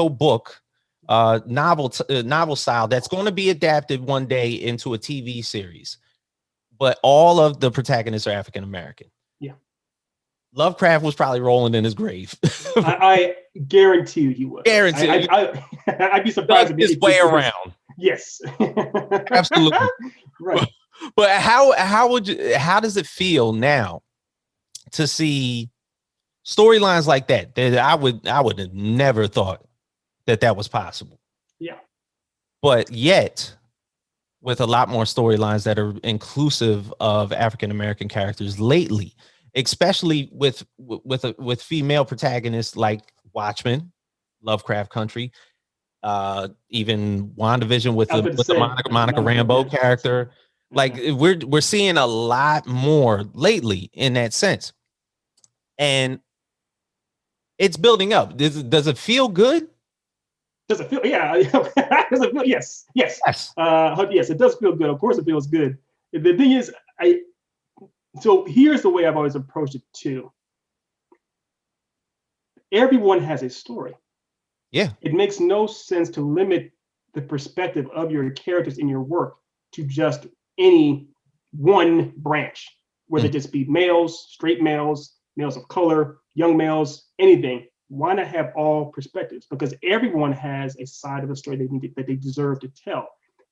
book, novel style that's going to be adapted one day into a TV series, but all of the protagonists are African American. Yeah, Lovecraft was probably rolling in his grave. I guarantee you he would. Guarantee. I'd be surprised if his way around. Yes, absolutely. Right. But how does it feel now to see storylines like that I would have never thought that was possible? Yeah. But yet, with a lot more storylines that are inclusive of African American characters lately, especially with female protagonists like Watchmen, Lovecraft Country, even WandaVision with the Monica Rambeau character. Like we're seeing a lot more lately in that sense, and it's building up. Does it feel good? Does it feel? Yeah. Does it feel? Yes. Yes. Yes, it does feel good. Of course, it feels good. The thing is, so here's the way I've always approached it too. Everyone has a story. Yeah. It makes no sense to limit the perspective of your characters in your work to just any one branch, whether it just be males, straight males, males of color, young males, anything. Why not have all perspectives? Because everyone has a side of the story that they deserve to tell.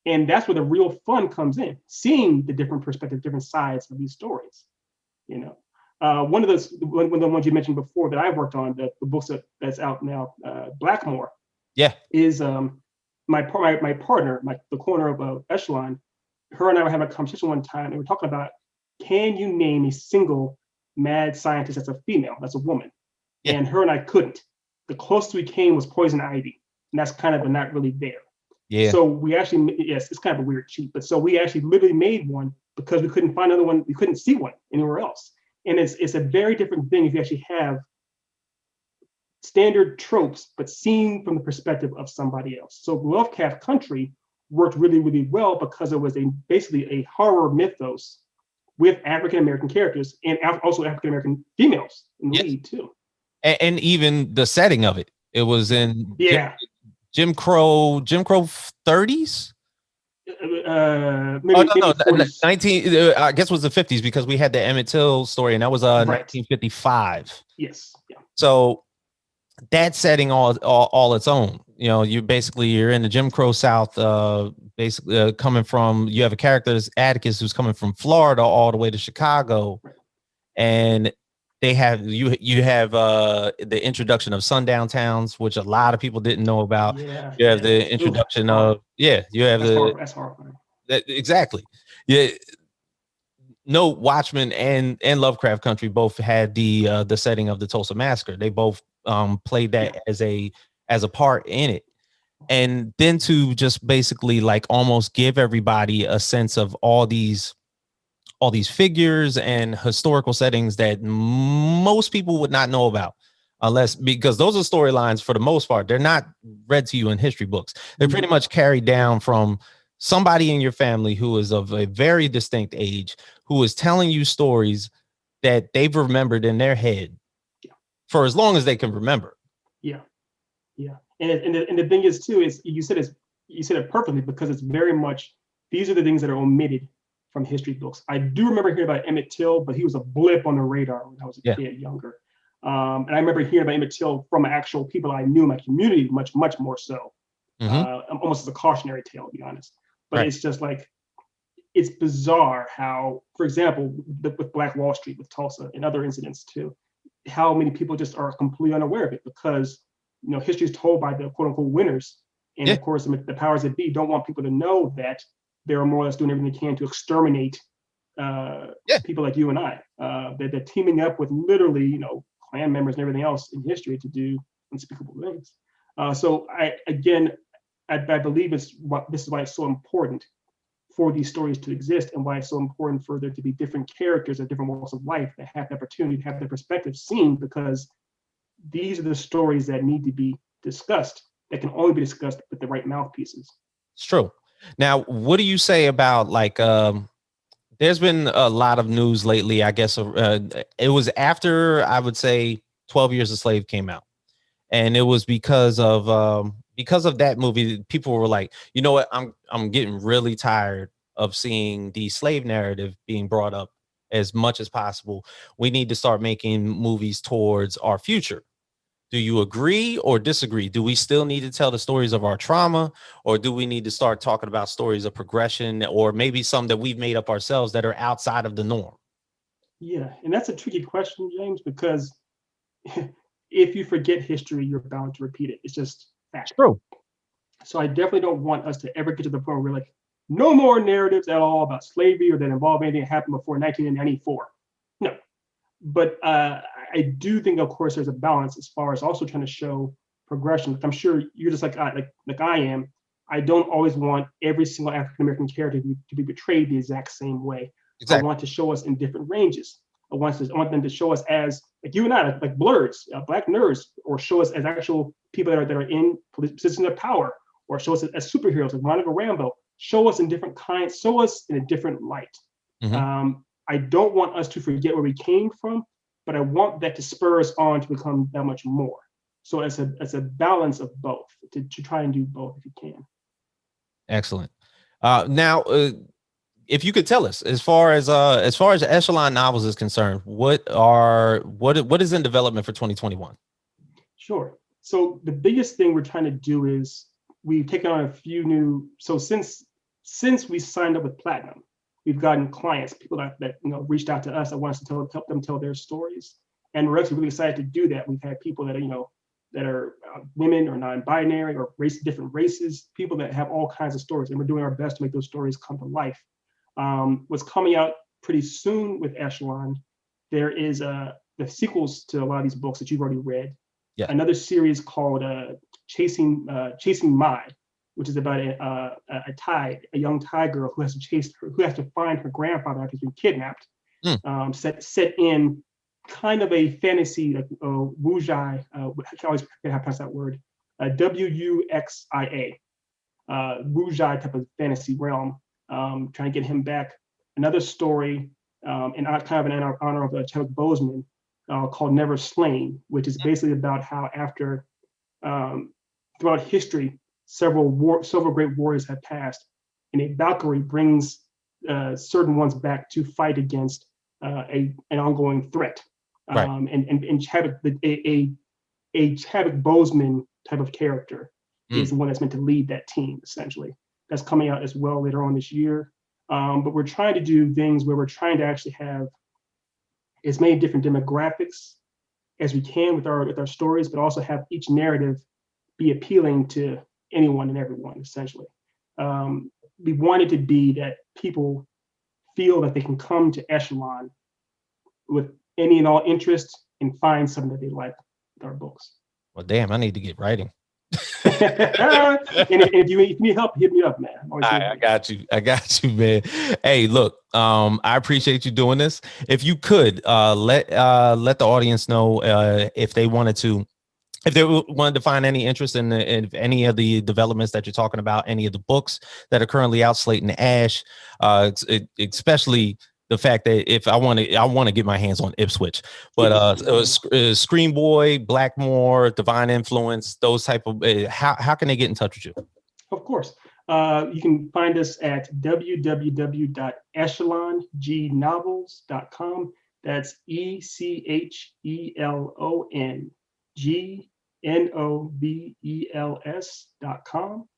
And that's where the real fun comes in, seeing the different perspectives, different sides of these stories. You know, one of the ones you mentioned before that I've worked on, the books that's out now, Blackmore. Yeah, is my partner, the corner of Echelon. Her and I were having a conversation one time, and we were talking about, can you name a single mad scientist that's a female, that's a woman? Yeah. And her and I couldn't. The closest we came was Poison Ivy, and that's kind of not really there. Yeah. So we actually, yes, it's kind of a weird cheat, but so we actually literally made one because we couldn't find another one. We couldn't see one anywhere else. And it's a very different thing if you actually have standard tropes, but seen from the perspective of somebody else. So Lovecraft Country worked really, really well because it was basically a horror mythos with African-American characters and also African-American females in the lead too. And even the setting of it was in Jim Crow 30s. Maybe 19. I guess it was the 50s because we had the Emmett Till story, and that was 1955. Yes. Yeah. So that setting all its own. You know, you're in the Jim Crow South, basically coming from. You have a character as Atticus who's coming from Florida all the way to Chicago, and they have you have the introduction of sundown towns, which a lot of people didn't know about. Yeah, you have the introduction of you have that's horrifying. Exactly. Yeah. No, Watchmen and Lovecraft Country both had the setting of the Tulsa Massacre. They both played that as a part in it. And then to just basically like almost give everybody a sense of all these figures and historical settings that most people would not know about because those are storylines for the most part. They're not read to you in history books. They're pretty much carried down from somebody in your family who is of a very distinct age, who is telling you stories that they've remembered in their head for as long as they can remember. Yeah. Yeah. And the thing is too, is you said it perfectly, because it's very much, these are the things that are omitted from history books. I do remember hearing about Emmett Till, but he was a blip on the radar when I was a kid, younger. And I remember hearing about Emmett Till from actual people I knew in my community, much, much more so. Almost as a cautionary tale, to be honest. But it's just like, it's bizarre how, for example, with Black Wall Street, with Tulsa and other incidents too, how many people just are completely unaware of it, because, you know, history is told by the quote unquote winners. And of course, the powers that be don't want people to know that they're more or less doing everything they can to exterminate Yeah. people like you and I, that they're teaming up with literally, clan members and everything else in history to do unspeakable things. So I believe this is why it's so important for these stories to exist, and why it's so important for there to be different characters at different walks of life that have the opportunity to have their perspective seen, because these are the stories that need to be discussed, that can only be discussed with the right mouthpieces. It's true. Now, what do you say about like there's been a lot of news lately, I guess it was after, I would say, 12 Years a Slave came out, and it was because of that movie. People were like, you know what, I'm getting really tired of seeing the slave narrative being brought up as much as possible. We need to start making movies towards our future. Do you agree or disagree? Do we still need to tell the stories of our trauma, or do we need to start talking about stories of progression, or maybe some that we've made up ourselves that are outside of the norm? Yeah, and that's a tricky question, James, because if you forget history, you're bound to repeat it. It's just fact. True. So I definitely don't want us to ever get to the point where we're like, no more narratives at all about slavery or that involve anything that happened before 1994. No. But I do think, of course, there's a balance as far as also trying to show progression. I'm sure you're just like I am. I don't always want every single African American character to be portrayed the exact same way. Exactly. I want to show us in different ranges. I want them to show us as, like you and I, like blurs, black nerds, or show us as actual people that are in positions of power, or show us as superheroes like Monica Rambeau. Show us in different kinds. Show us in a different light. Mm-hmm. I don't want us to forget where we came from, but I want that to spur us on to become that much more. So it's a balance of both, to try and do both if you can. Excellent. Now, if you could tell us, as far as the Echelon novels is concerned, what is in development for 2021? Sure. So the biggest thing we're trying to do is we've taken on a few new. So since we signed up with Platinum, we've gotten clients, people that reached out to us that want us to help them tell their stories, and we're actually really excited to do that. We've had people that are women or non-binary or different races, people that have all kinds of stories, and we're doing our best to make those stories come to life. What's coming out pretty soon with Echelon, there is the sequels to a lot of these books that you've already read. Yeah. Another series called Chasing Mai, which is about a young Thai girl who has to find her grandfather after he's been kidnapped. Set in kind of a fantasy, like wuxia. I can always forget how to pronounce that word. WUXIA, wuxia type of fantasy realm. Trying to get him back. Another story, in honor of Chadwick Boseman, called Never Slain, which is basically about how after throughout history, several great warriors have passed, and a Valkyrie brings certain ones back to fight against an ongoing threat. Right. And Chadwick, a Chadwick Boseman type of character is the one that's meant to lead that team, essentially. That's coming out as well later on this year. But we're trying to do things where we're trying to actually have as many different demographics as we can with our stories, but also have each narrative be appealing to anyone and everyone, essentially. We want it to be that people feel that they can come to Echelon with any and all interest and find something that they like with our books. Well, damn, I need to get writing. And if you need help, hit me up, man. I got you, man. Hey, look, I appreciate you doing this. If you could let the audience know if they wanted to find any interest in any of the developments that you're talking about, any of the books that are currently out, Slate and Ash, especially the fact that if I want to get my hands on Ipswich, but Scream Boy, Blackmore, Divine Influence, those type of, how can they get in touch with you? Of course. You can find us at www.echelonnovels.com. That's ECHELONGNOVELS.com.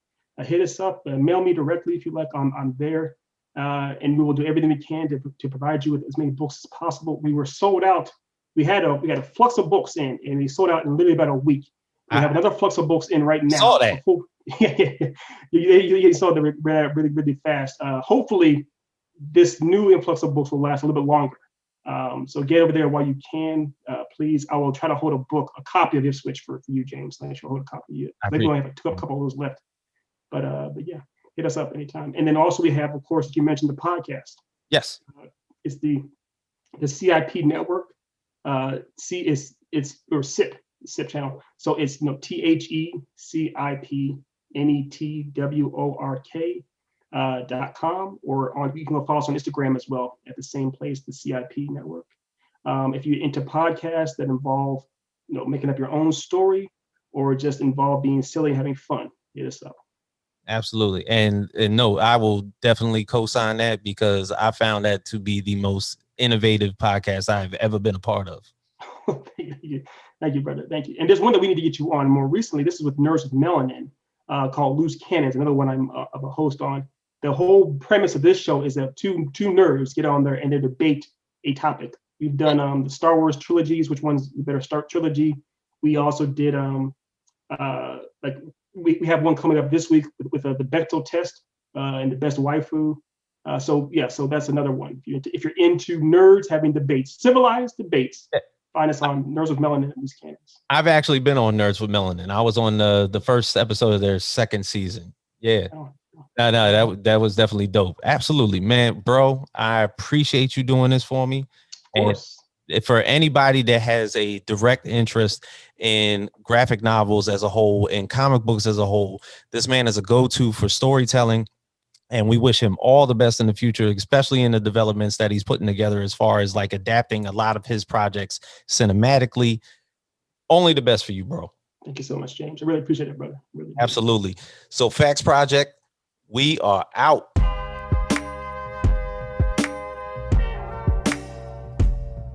Hit us up, mail me directly if you like. I'm there. And we will do everything we can to provide you with as many books as possible. We were sold out. We had a flux of books in, and we sold out in literally about a week. We have another flux of books in right now. Saw that. You saw that really, really fast. Hopefully, this new influx of books will last a little bit longer. So get over there while you can, please. I will try to hold a copy of Ipswich for you, James. I should hold a copy. Maybe we only have a couple of those left, but yeah, hit us up anytime. And then also we have, of course, you mentioned the podcast. Yes, it's the CIP network. Or SIP channel. So it's THECIPNETWORK.com, or you can follow us on Instagram as well at the same place, the CIP network. If you're into podcasts that involve making up your own story, or just involve being silly and having fun, hit us up. Absolutely. And no, I will definitely co-sign that, because I found that to be the most innovative podcast I've ever been a part of. Thank you, brother. Thank you. And there's one that we need to get you on more recently. This is with Nerds with Melanin, called Loose Cannons, another one I'm a host on. The whole premise of this show is that two nerds get on there and they debate a topic. We've done the Star Wars trilogies, which one's the better Star trilogy. We also did we have one coming up this week with the Bechdel test and the best waifu. So that's another one. If you're into nerds having debates, civilized debates, find us on Nerds with Melanin and Loose Cannons. I've actually been on Nerds with Melanin. I was on the first episode of their second season. Yeah. No, that was definitely dope. Absolutely, man, bro. I appreciate you doing this for me. Of course. And for anybody that has a direct interest in graphic novels as a whole and comic books as a whole, this man is a go-to for storytelling. And we wish him all the best in the future, especially in the developments that he's putting together as far as like adapting a lot of his projects cinematically. Only the best for you, bro. Thank you so much, James. I really appreciate it, brother. Really. Absolutely. So Faqs Project, we are out.